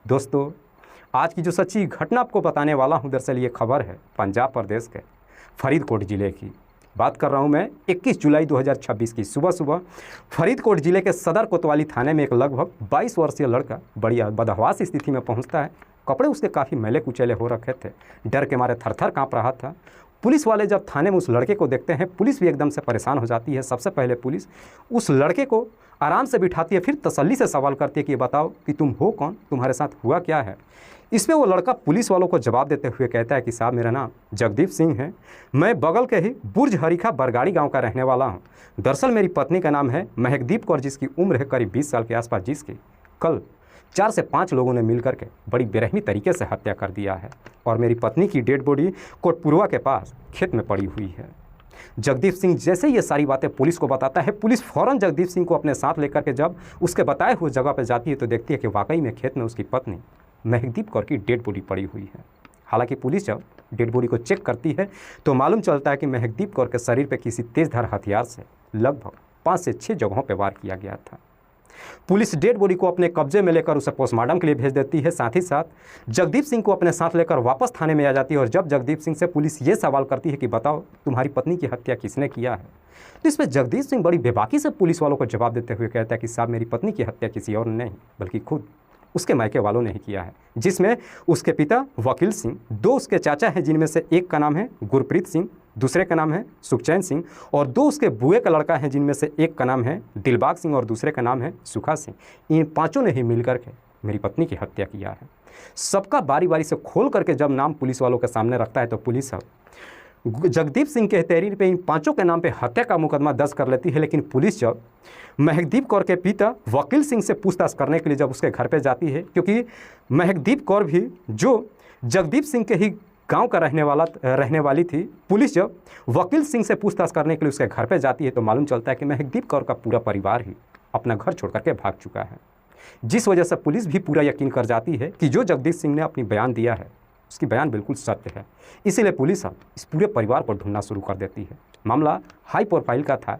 दोस्तों, आज की जो सच्ची घटना आपको बताने वाला हूं, दरअसल ये खबर है पंजाब प्रदेश के फरीदकोट ज़िले की। बात कर रहा हूं मैं 21 जुलाई 2026 की सुबह सुबह फरीदकोट ज़िले के सदर कोतवाली थाने में एक लगभग 22 वर्षीय लड़का बड़ी बदहवास स्थिति में पहुंचता है। कपड़े उसके काफ़ी मैले कुचैले हो रखे थे, डर के मारे थर-थर काँप रहा था। पुलिस वाले जब थाने में उस लड़के को देखते हैं, पुलिस भी एकदम से परेशान हो जाती है। सबसे पहले पुलिस उस लड़के को आराम से बिठाती है, फिर तसल्ली से सवाल करती है कि बताओ कि तुम हो कौन, तुम्हारे साथ हुआ क्या है। इसमें वो लड़का पुलिस वालों को जवाब देते हुए कहता है कि साहब मेरा नाम जगदीप सिंह है, मैं बगल के ही बुर्ज हरीखा बरगाड़ी गांव का रहने वाला हूं। दरअसल मेरी पत्नी का नाम है महकदीप कौर, जिसकी उम्र है करीब 20 साल के आसपास, जिसकी कल 4 से 5 लोगों ने मिलकर के बड़ी बेरहमी तरीके से हत्या कर दिया है और मेरी पत्नी की डेड बॉडी कोटपुरवा के पास खेत में पड़ी हुई है। जगदीप सिंह जैसे ये सारी बातें पुलिस को बताता है, पुलिस फ़ौरन जगदीप सिंह को अपने साथ लेकर के जब उसके बताए हुए जगह पर जाती है तो देखती है कि वाकई में खेत में उसकी पत्नी महकदीप कौर की डेड बॉडी पड़ी हुई है। हालांकि पुलिस जब डेड बॉडी को चेक करती है तो मालूम चलता है कि महकदीप कौर के शरीर पर किसी तेज़धार हथियार से लगभग 5 से 6 जगहों पर वार किया गया था। पुलिस डेड बॉडी को अपने कब्जे में लेकर उसे पोस्टमार्टम के लिए भेज देती है। साथ ही साथ जगदीप सिंह को अपने साथ लेकर वापस थाने में आ जाती है और जब जगदीप सिंह से पुलिस ये सवाल करती है कि बताओ तुम्हारी पत्नी की हत्या किसने किया है, तो इसमें जगदीप सिंह बड़ी बेबाकी से पुलिस वालों को जवाब देते हुए कहता है कि साहब मेरी पत्नी की हत्या किसी और ने नहीं बल्कि खुद उसके मायके वालों ने ही किया है, जिसमें उसके पिता वकील सिंह, 2 उसके चाचा हैं जिनमें से एक का नाम है गुरप्रीत सिंह, दूसरे का नाम है सुखचैन सिंह और 2 उसके बुए का लड़का है जिनमें से एक का नाम है दिलबाग सिंह और दूसरे का नाम है सुखा सिंह। इन 5 ने ही मिलकर के मेरी पत्नी की हत्या किया है। सबका बारी बारी से खोल करके जब नाम पुलिस वालों के सामने रखता है तो पुलिस अब जगदीप सिंह के तहरीर पे इन 5 के नाम पे हत्या का मुकदमा दर्ज कर लेती है। लेकिन पुलिस जब महकदीप कौर के पिता वकील सिंह से पूछताछ करने के लिए जब उसके घर पे जाती है, क्योंकि महकदीप कौर भी जो जगदीप सिंह के ही गांव का रहने वाली थी, पुलिस जब वकील सिंह से पूछताछ करने के लिए उसके घर पे जाती है तो मालूम चलता है कि महकदीप कौर का पूरा परिवार ही अपना घर छोड़ करके भाग चुका है, जिस वजह से पुलिस भी पूरा यकीन कर जाती है कि जो जगदीप सिंह ने अपनी बयान दिया है उसकी बयान बिल्कुल सत्य है। इसीलिए पुलिस अब इस पूरे परिवार को ढूंढना शुरू कर देती है। मामला हाई प्रोफाइल का था।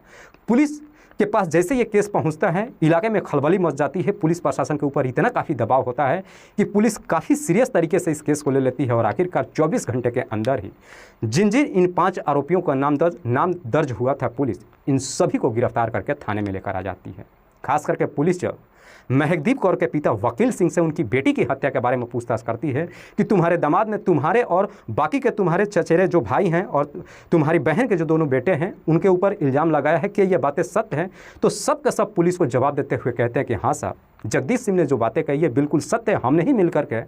पुलिस के पास जैसे ये केस पहुंचता है, इलाके में खलबली मच जाती है। पुलिस प्रशासन के ऊपर इतना काफ़ी दबाव होता है कि पुलिस काफ़ी सीरियस तरीके से इस केस को ले लेती है और आखिरकार 24 घंटे के अंदर ही जिन इन 5 आरोपियों का नाम दर्ज हुआ था, पुलिस इन सभी को गिरफ्तार करके थाने में लेकर आ जाती है। खास करके पुलिस जब महकदीप कौर के पिता वकील सिंह से उनकी बेटी की हत्या के बारे में पूछताछ करती है कि तुम्हारे दामाद ने तुम्हारे और बाकी के तुम्हारे चचेरे जो भाई हैं और तुम्हारी बहन के जो दोनों बेटे हैं उनके ऊपर इल्ज़ाम लगाया है कि ये बातें सत्य हैं, तो सब के सब पुलिस को जवाब देते हुए कहते हैं कि हाँ साहब, जगदीश सिंह ने जो बातें कही है बिल्कुल सत्य है, हमने ही मिल कर के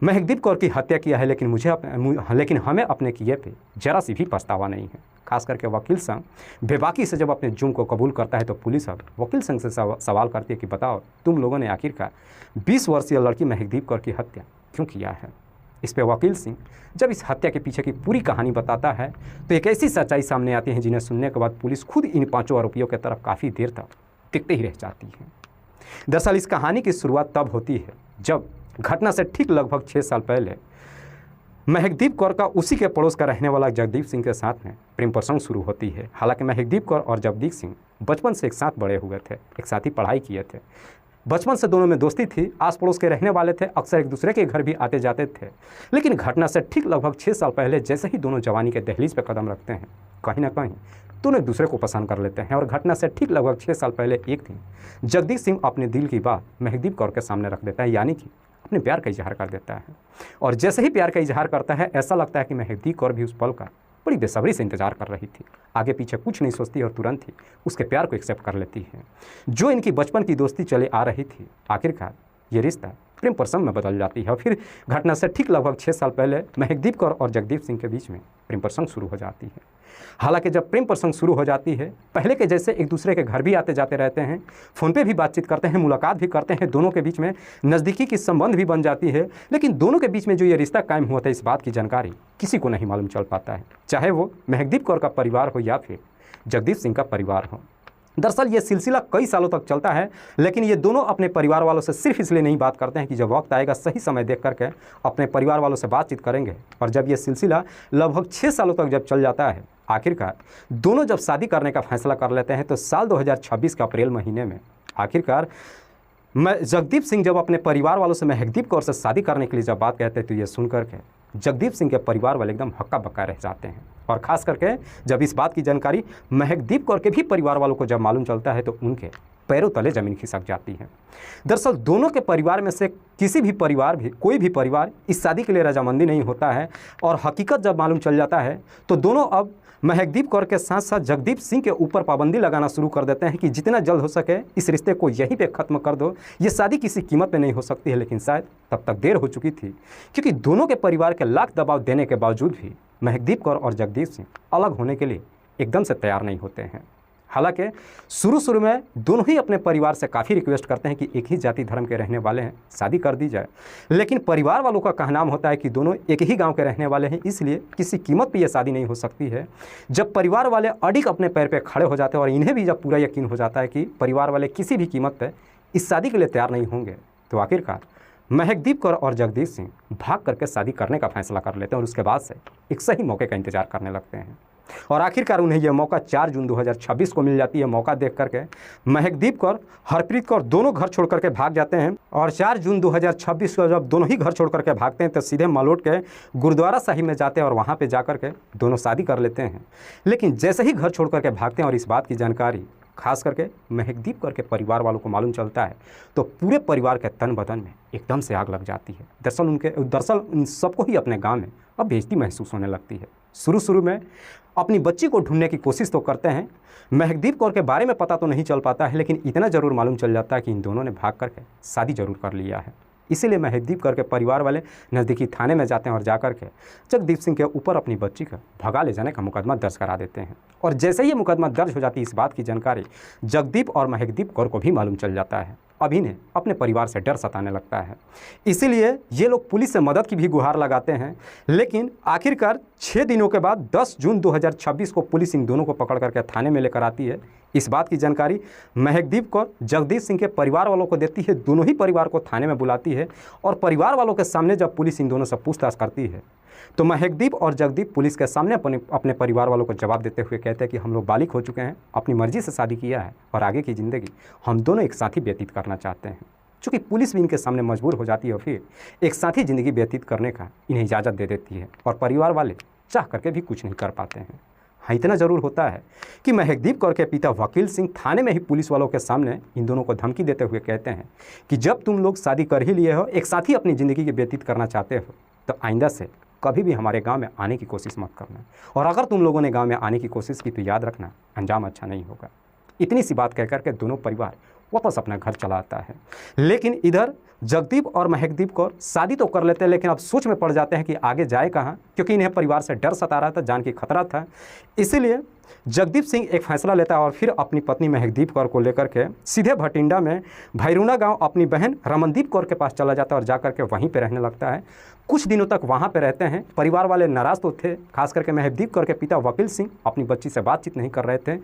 महकदीप कौर की हत्या किया है, लेकिन हमें अपने किए पे जरा सी भी पछतावा नहीं है। खास करके वकील संघ बेबाकी से जब अपने जुर्म को कबूल करता है तो पुलिस अब वकील संघ से सवाल करती है कि बताओ तुम लोगों ने आखिरकार 20 वर्षीय लड़की महकदीप कौर की हत्या क्यों किया है। इस पर वकील सिंह जब इस हत्या के पीछे की पूरी कहानी बताता है तो एक ऐसी सच्चाई सामने आती है जिन्हें सुनने के बाद पुलिस खुद इन 5 आरोपियों की तरफ काफ़ी देर तक टिकते ही रह जाती है। दरअसल इस कहानी की शुरुआत तब होती है जब घटना से ठीक लगभग 6 साल पहले महकदीप कौर का उसी के पड़ोस का रहने वाला जगदीप सिंह के साथ में प्रेम प्रसंग शुरू होती है। हालांकि महकदीप कौर और जगदीप सिंह बचपन से एक साथ बड़े हुए थे, एक साथ ही पढ़ाई किए थे, बचपन से दोनों में दोस्ती थी, आस पड़ोस के रहने वाले थे, अक्सर एक दूसरे के घर भी आते जाते थे। लेकिन घटना से ठीक लगभग 6 साल पहले जैसे ही दोनों जवानी के दहलीज पर कदम रखते हैं, कहीं ना कहीं दोनों एक दूसरे को पसंद कर लेते हैं और घटना से ठीक लगभग 6 साल पहले एक दिन जगदीप सिंह अपने दिल की बात महकदीप कौर के सामने रख देता है, यानी कि अपने प्यार का इजहार कर देता है। और जैसे ही प्यार का इजहार करता है ऐसा लगता है कि महकदीप कौर भी उस पल का बड़ी बेसब्री से इंतजार कर रही थी, आगे पीछे कुछ नहीं सोचती और तुरंत ही उसके प्यार को एक्सेप्ट कर लेती है। जो इनकी बचपन की दोस्ती चले आ रही थी, आखिरकार ये रिश्ता प्रेम प्रसंग में बदल जाती है। फिर घटना से ठीक लगभग 6 साल पहले महकदीप कौर और जगदीप सिंह के बीच में प्रेम प्रसंग शुरू हो जाती है। हालांकि जब प्रेम प्रसंग शुरू हो जाती है, पहले के जैसे एक दूसरे के घर भी आते जाते रहते हैं, फ़ोन पे भी बातचीत करते हैं, मुलाकात भी करते हैं, दोनों के बीच में नज़दीकी की संबंध भी बन जाती है। लेकिन दोनों के बीच में जो ये रिश्ता कायम हुआ था, इस बात की जानकारी किसी को नहीं मालूम चल पाता है, चाहे वो महकदीप कौर का परिवार हो या फिर जगदीप सिंह का परिवार हो। दरअसल ये सिलसिला कई सालों तक चलता है, लेकिन ये दोनों अपने परिवार वालों से सिर्फ इसलिए नहीं बात करते हैं कि जब वक्त आएगा सही समय देख करके अपने परिवार वालों से बातचीत करेंगे। और जब ये सिलसिला लगभग 6 सालों तक जब चल जाता है, आखिरकार दोनों जब शादी करने का फैसला कर लेते हैं, तो साल 2026 के अप्रैल महीने में आखिरकार जगदीप सिंह जब अपने परिवार वालों से महकदीप कौर से शादी करने के लिए जब बात कहते हैं तो ये सुन करके जगदीप सिंह के परिवार वाले एकदम हक्का बक्का रह जाते हैं। और ख़ास करके जब इस बात की जानकारी महकदीप कौर के भी परिवार वालों को जब मालूम चलता है तो उनके पैरों तले ज़मीन खिसक जाती है। दरअसल दोनों के परिवार में से किसी भी परिवार भी कोई भी परिवार इस शादी के लिए रजामंदी नहीं होता है। और हकीकत जब मालूम चल जाता है तो दोनों अब महकदीप कौर के साथ साथ जगदीप सिंह के ऊपर पाबंदी लगाना शुरू कर देते हैं कि जितना जल्द हो सके इस रिश्ते को यहीं पे ख़त्म कर दो। ये शादी किसी कीमत पे नहीं हो सकती है। लेकिन शायद तब तक देर हो चुकी थी, क्योंकि दोनों के परिवार के लाख दबाव देने के बावजूद भी महकदीप कौर और जगदीप सिंह अलग होने के लिए एकदम से तैयार नहीं होते हैं। हालांकि शुरू में दोनों ही अपने परिवार से काफ़ी रिक्वेस्ट करते हैं कि एक ही जाति धर्म के रहने वाले हैं, शादी कर दी जाए। लेकिन परिवार वालों का कहनाम होता है कि दोनों एक ही गांव के रहने वाले हैं, इसलिए किसी कीमत पे ये शादी नहीं हो सकती है। जब परिवार वाले अडिग अपने पैर पे खड़े हो जाते हैं और इन्हें भी जब पूरा यकीन हो जाता है कि परिवार वाले किसी भी कीमत पर इस शादी के लिए तैयार नहीं होंगे, तो आखिरकार महकदीप कौर और जगदीप सिंह भाग करके शादी करने का फैसला कर लेते हैं और उसके बाद से एक सही मौके का इंतजार करने लगते हैं। और आखिरकार उन्हें यह मौका 4 जून 2026 को मिल जाती है। मौका देख करके महकदीप कौर, हरप्रीत कौर दोनों घर छोड़ करके भाग जाते हैं। और 4 जून 2026 को जब दोनों ही घर छोड़ करके भागते हैं तो सीधे मलोट के गुरुद्वारा साहिब में जाते हैं और वहाँ पे जा करके दोनों शादी कर लेते हैं। लेकिन जैसे ही घर छोड़ करके भागते हैं और इस बात की जानकारी खास करके महकदीप कौर के परिवार वालों को मालूम चलता है तो पूरे परिवार के तन बदन में एकदम से आग लग जाती है। दरअसल उन सबको ही अपने गांव में अब बेइज्जती महसूस होने लगती है। शुरू में अपनी बच्ची को ढूंढने की कोशिश तो करते हैं, महकदीप कौर के बारे में पता तो नहीं चल पाता है, लेकिन इतना ज़रूर मालूम चल जाता है कि इन दोनों ने भाग करके शादी जरूर कर लिया है। इसीलिए महकदीप कौर के परिवार वाले नज़दीकी थाने में जाते हैं और जाकर के जगदीप सिंह के ऊपर अपनी बच्ची का भगा ले जाने का मुकदमा दर्ज करा देते हैं। और जैसे ही ये मुकदमा दर्ज हो जाती है, इस बात की जानकारी जगदीप और महकदीप कौर को भी मालूम चल जाता है। अब इन्हें अपने परिवार से डर सताने लगता है, इसीलिए ये लोग पुलिस से मदद की भी गुहार लगाते हैं। लेकिन आखिरकार 6 दिनों के बाद 10 जून 2026 को पुलिस इन दोनों को पकड़ करके थाने में लेकर आती है। इस बात की जानकारी महकदीप कौर जगदीप सिंह के परिवार वालों को देती है। दोनों ही परिवार को थाने में बुलाती है और परिवार वालों के सामने जब पुलिस इन दोनों से पूछताछ करती है तो महकदीप और जगदीप पुलिस के सामने अपने परिवार वालों को जवाब देते हुए कहते हैं कि हम लोग बालिग हो चुके हैं, अपनी मर्जी से शादी किया है और आगे की ज़िंदगी हम दोनों एक साथ ही व्यतीत करना चाहते हैं। चूँकि पुलिस भी इनके सामने मजबूर हो जाती है और फिर एक साथ ही ज़िंदगी व्यतीत करने का इन्हें इजाज़त दे देती है और परिवार वाले चाह करके भी कुछ नहीं कर पाते हैं। हाँ, इतना ज़रूर होता है कि महकदीप कौर के पिता वकील सिंह थाने में ही पुलिस वालों के सामने इन दोनों को धमकी देते हुए कहते हैं कि जब तुम लोग शादी कर ही लिए हो, एक साथ ही अपनी ज़िंदगी के व्यतीत करना चाहते हो, तो आइंदा से कभी भी हमारे गांव में आने की कोशिश मत करना। और अगर तुम लोगों ने गांव में आने की कोशिश की तो याद रखना अंजाम अच्छा नहीं होगा। इतनी सी बात कहकर के दोनों परिवार वापस अपना घर चला आता है। लेकिन इधर जगदीप और महकदीप कौर शादी तो कर लेते हैं, लेकिन अब सोच में पड़ जाते हैं कि आगे जाए कहाँ, क्योंकि इन्हें परिवार से डर सता रहा था, जान की खतरा था। इसीलिए जगदीप सिंह एक फैसला लेता है और फिर अपनी पत्नी महकदीप कौर को लेकर के सीधे भटिंडा में भैरूना गांव अपनी बहन रमनदीप कौर के पास चला जाता है और जाकर के वहीं पे रहने लगता है। कुछ दिनों तक वहाँ पे रहते हैं। परिवार वाले नाराज़ तो थे, खास करके महकदीप कौर के पिता वकील सिंह अपनी बच्ची से बातचीत नहीं कर रहे थे।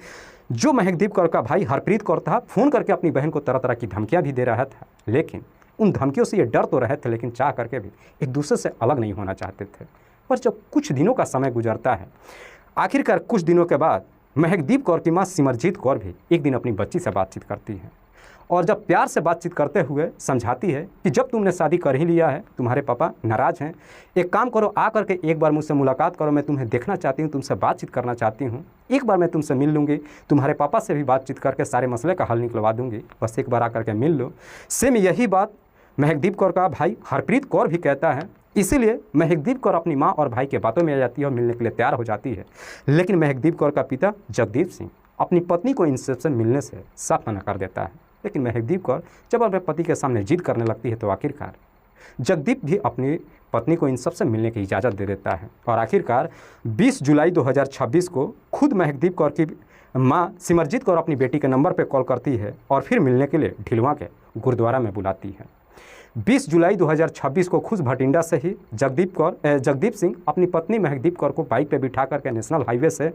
जो महकदीप कौर का भाई हरप्रीत कौर था, फ़ोन करके अपनी बहन को तरह तरह की धमकियाँ भी दे रहा था। लेकिन उन धमकियों से ये डर तो रहे थे, लेकिन चाह करके भी एक दूसरे से अलग नहीं होना चाहते थे। पर जब कुछ दिनों का समय गुजरता है, आखिरकार कुछ दिनों के बाद महकदीप कौर की मां सिमरजीत कौर भी एक दिन अपनी बच्ची से बातचीत करती है और जब प्यार से बातचीत करते हुए समझाती है कि जब तुमने शादी कर ही लिया है, तुम्हारे पापा नाराज़ हैं, एक काम करो, आ करके एक बार मुझसे मुलाकात करो, मैं तुम्हें देखना चाहती हूँ, तुमसे बातचीत करना चाहती हूँ, एक बार मैं तुमसे मिल लूँगी, तुम्हारे पापा से भी बातचीत करके सारे मसले का हल निकलवा दूँगी, बस एक बार आकर के मिल लो। सेम यही बात महकदीप कौर का भाई हरप्रीत कौर भी कहता है। इसीलिए महकदीप कौर अपनी माँ और भाई के बातों में आ जाती है और मिलने के लिए तैयार हो जाती है। लेकिन महकदीप कौर का पिता जगदीप सिंह अपनी पत्नी को इन सबसे मिलने से साफ मना कर देता है। लेकिन महकदीप कौर जब अपने पति के सामने जिद करने लगती है तो आखिरकार जगदीप भी अपनी पत्नी को इन सबसे मिलने की इजाज़त दे देता है। और आखिरकार 20 जुलाई 2026 को खुद महकदीप कौर की माँ सिमरजीत कौर अपनी बेटी के नंबर पर कॉल करती है और फिर मिलने के लिए ढिलवा के गुरुद्वारा में बुलाती है। 20 जुलाई 2026 को खुद भटिंडा से ही जगदीप सिंह अपनी पत्नी महकदीप कौर को बाइक पे बिठा करके नेशनल हाईवे से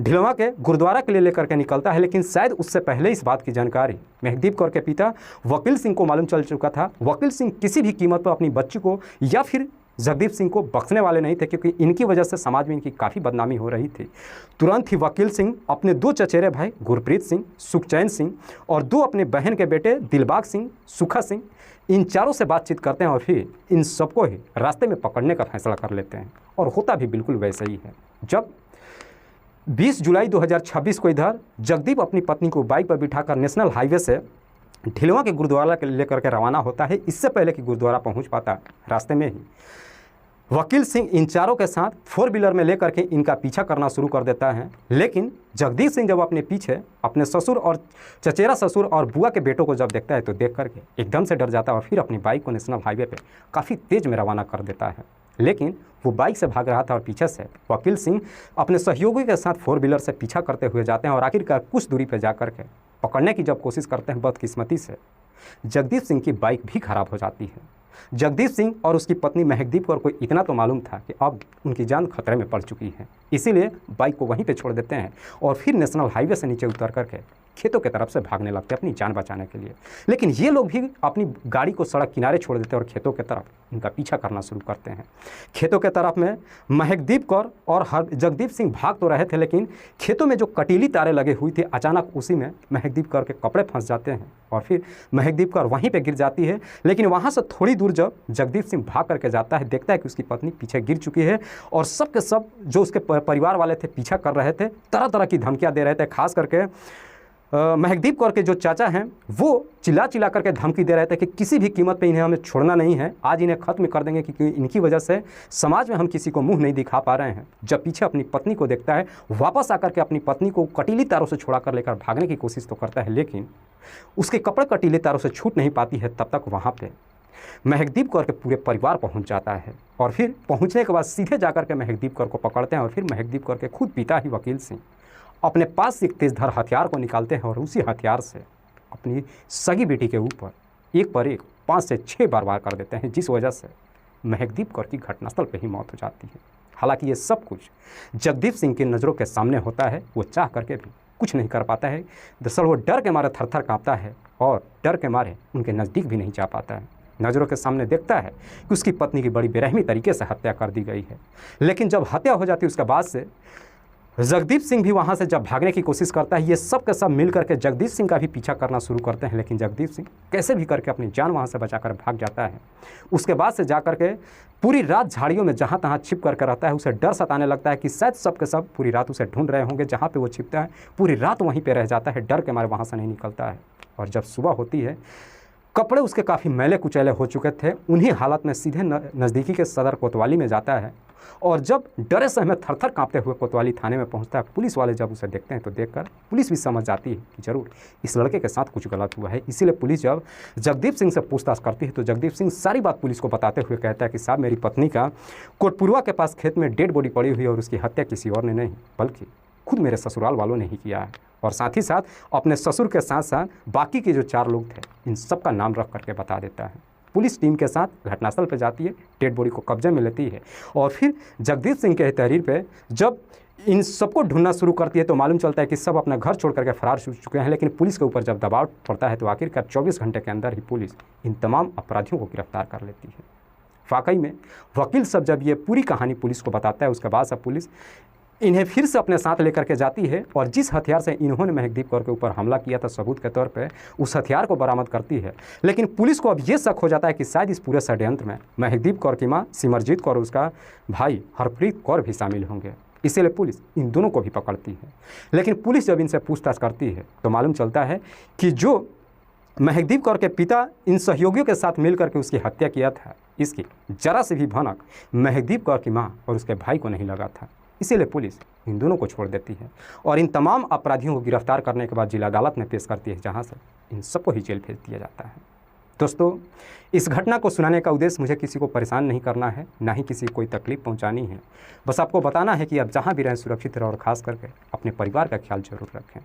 ढिलवा के गुरुद्वारा के लिए लेकर के निकलता है। लेकिन शायद उससे पहले इस बात की जानकारी महकदीप कौर के पिता वकील सिंह को मालूम चल चुका था। वकील सिंह किसी भी कीमत पर अपनी बच्ची को या फिर जगदीप सिंह को बख्शने वाले नहीं थे, क्योंकि इनकी वजह से समाज में इनकी काफ़ी बदनामी हो रही थी। तुरंत ही वकील सिंह अपने 2 चचेरे भाई गुरप्रीत सिंह, सुखचैन सिंह और 2 अपने बहन के बेटे दिलबाग सिंह, सुखा सिंह, इन चारों से बातचीत करते हैं और फिर इन सबको ही रास्ते में पकड़ने का फैसला कर लेते हैं। और होता भी बिल्कुल वैसा ही है। जब 20 जुलाई 2026 को इधर जगदीप अपनी पत्नी को बाइक पर बिठाकर नेशनल हाईवे से ढिलवा के गुरुद्वारा के लेकर के रवाना होता है, इससे पहले कि गुरुद्वारा पहुंच पाता, रास्ते में ही वकील सिंह इन चारों के साथ 4 व्हीलर में लेकर के इनका पीछा करना शुरू कर देता है। लेकिन जगदीप सिंह जब अपने पीछे अपने ससुर और चचेरा ससुर और बुआ के बेटों को जब देखता है तो देख करके एकदम से डर जाता है और फिर अपनी बाइक को नेशनल हाईवे पे काफ़ी तेज़ में रवाना कर देता है। लेकिन वो बाइक से भाग रहा था और पीछे से वकील सिंह अपने सहयोगी के साथ 4 व्हीलर से पीछा करते हुए जाते हैं और आखिरकार कुछ दूरी पर जा करके पकड़ने की जब कोशिश करते हैं, बदकिस्मती से जगदीप सिंह की बाइक भी खराब हो जाती है। जगदीप सिंह और उसकी पत्नी महकदीप कौर को इतना तो मालूम था कि अब उनकी जान खतरे में पड़ चुकी है, इसीलिए बाइक को वहीं पे छोड़ देते हैं और फिर नेशनल हाईवे से नीचे उतर करके खेतों की तरफ से भागने लगते हैं अपनी जान बचाने के लिए। लेकिन ये लोग भी अपनी गाड़ी को सड़क किनारे छोड़ देते हैं और खेतों की तरफ इनका पीछा करना शुरू करते हैं। खेतों के तरफ में महकदीप कौर और जगदीप सिंह भाग तो रहे थे, लेकिन खेतों में जो कटीली तारें लगे हुई थी, अचानक उसी में महकदीप कौर के कपड़े फंस जाते हैं और फिर महकदीप कौर वहीं पर गिर जाती है। लेकिन वहाँ से थोड़ी दूर जब जगदीप सिंह भाग करके जाता है, देखता है कि उसकी पत्नी पीछे गिर चुकी है और सब के सब जो उसके परिवार वाले थे पीछा कर रहे थे, तरह तरह की धमकियाँ दे रहे थे। खास करके महकदीप कौर के जो चाचा हैं वो चिल्ला चिल्ला करके धमकी दे रहे थे कि किसी भी कीमत पे इन्हें हमें छोड़ना नहीं है, आज इन्हें ख़त्म कर देंगे क्योंकि इनकी वजह से समाज में हम किसी को मुंह नहीं दिखा पा रहे हैं। जब पीछे अपनी पत्नी को देखता है, वापस आकर के अपनी पत्नी को कटीली तारों से छोड़ा कर लेकर भागने की कोशिश तो करता है, लेकिन उसके कपड़े कटीले तारों से छूट नहीं पाती है। तब तक वहाँ पर महकदीप कौर के पूरे परिवार पहुँच जाता है और फिर पहुँचने के बाद सीधे जाकर के महकदीप कौर को पकड़ते हैं और फिर महकदीप कौर के खुद पिता ही वकील सिंह अपने पास से एक तेजधार हथियार को निकालते हैं और उसी हथियार से अपनी सगी बेटी के ऊपर एक पर एक 5 से 6 बार वार कर देते हैं, जिस वजह से महकदीप कौर की घटनास्थल पर ही मौत हो जाती है। हालांकि ये सब कुछ जगदीप सिंह की नज़रों के सामने होता है, वो चाह करके भी कुछ नहीं कर पाता है। दरअसल वो डर के मारे थर-थर काँपता है और डर के मारे उनके नज़दीक भी नहीं जा पाता है। नज़रों के सामने देखता है कि उसकी पत्नी की बड़ी बेरहमी तरीके से हत्या कर दी गई है। लेकिन जब हत्या हो जाती है उसके बाद से जगदीप सिंह भी वहाँ से जब भागने की कोशिश करता है, ये सब के सब मिल करके जगदीप सिंह का भी पीछा करना शुरू करते हैं। लेकिन जगदीप सिंह कैसे भी करके अपनी जान वहाँ से बचाकर भाग जाता है। उसके बाद से जा करके पूरी रात झाड़ियों में जहाँ तहाँ छिप करके रहता है। उसे डर सताने लगता है कि शायद सब के सब पूरी रात उसे ढूंढ रहे होंगे। जहाँ पर वो छिपता है पूरी रात वहीं पर रह जाता है, डर के मारे वहाँ से नहीं निकलता है। और जब सुबह होती है, कपड़े उसके काफ़ी मैले कुचैले हो चुके थे, उन्हीं हालत में सीधे नज़दीकी के सदर कोतवाली में जाता है और जब डरे से हमें थर-थर काँपते हुए कोतवाली थाने में पहुंचता है। पुलिस वाले जब उसे देखते हैं तो देखकर पुलिस भी समझ जाती है कि ज़रूर इस लड़के के साथ कुछ गलत हुआ है। इसीलिए पुलिस जब जगदीप सिंह से पूछताछ करती है तो जगदीप सिंह सारी बात पुलिस को बताते हुए कहता है कि साहब, मेरी पत्नी का कोटपुरवा के पास खेत में डेड बॉडी पड़ी हुई है और उसकी हत्या किसी और ने नहीं बल्कि खुद मेरे ससुराल वालों ने ही किया है। और साथ ही साथ अपने ससुर के साथ साथ बाकी के जो 4 लोग थे इन सब का नाम रख करके बता देता है। पुलिस टीम के साथ घटनास्थल पर जाती है, डेड बॉडी को कब्जे में लेती है और फिर जगदीप सिंह के तहरीर पे जब इन सबको ढूंढना शुरू करती है तो मालूम चलता है कि सब अपना घर छोड़ करके फरार हो चुके हैं। लेकिन पुलिस के ऊपर जब दबाव पड़ता है तो आखिरकार 24 घंटे के अंदर ही पुलिस इन तमाम अपराधियों को गिरफ्तार कर लेती है। वाकई में वकील सब जब ये पूरी कहानी पुलिस को बताता है, उसके बाद सब पुलिस इन्हें फिर से अपने साथ लेकर के जाती है और जिस हथियार से इन्होंने महकदीप कौर के ऊपर हमला किया था सबूत के तौर पे, उस हथियार को बरामद करती है। लेकिन पुलिस को अब ये शक हो जाता है कि शायद इस पूरे षड्यंत्र में महकदीप कौर की मां सिमरजीत कौर और उसका भाई हरप्रीत कौर भी शामिल होंगे। इसीलिए पुलिस इन दोनों को भी पकड़ती है। लेकिन पुलिस जब इनसे पूछताछ करती है तो मालूम चलता है कि जो महकदीप कौर के पिता इन सहयोगियों के साथ मिलकर के उसकी हत्या किया था, इसकी जरा से भी भनक महकदीप कौर की माँ और उसके भाई को नहीं लगा था। इसीलिए पुलिस इन दोनों को छोड़ देती है और इन तमाम अपराधियों को गिरफ्तार करने के बाद जिला अदालत में पेश करती है, जहां से इन सबको ही जेल भेज दिया जाता है। दोस्तों, इस घटना को सुनाने का उद्देश्य मुझे किसी को परेशान नहीं करना है, ना ही किसी को कोई तकलीफ पहुंचानी है। बस आपको बताना है कि आप जहां भी रहें सुरक्षित रहें और ख़ास करके अपने परिवार का ख्याल जरूर रखें।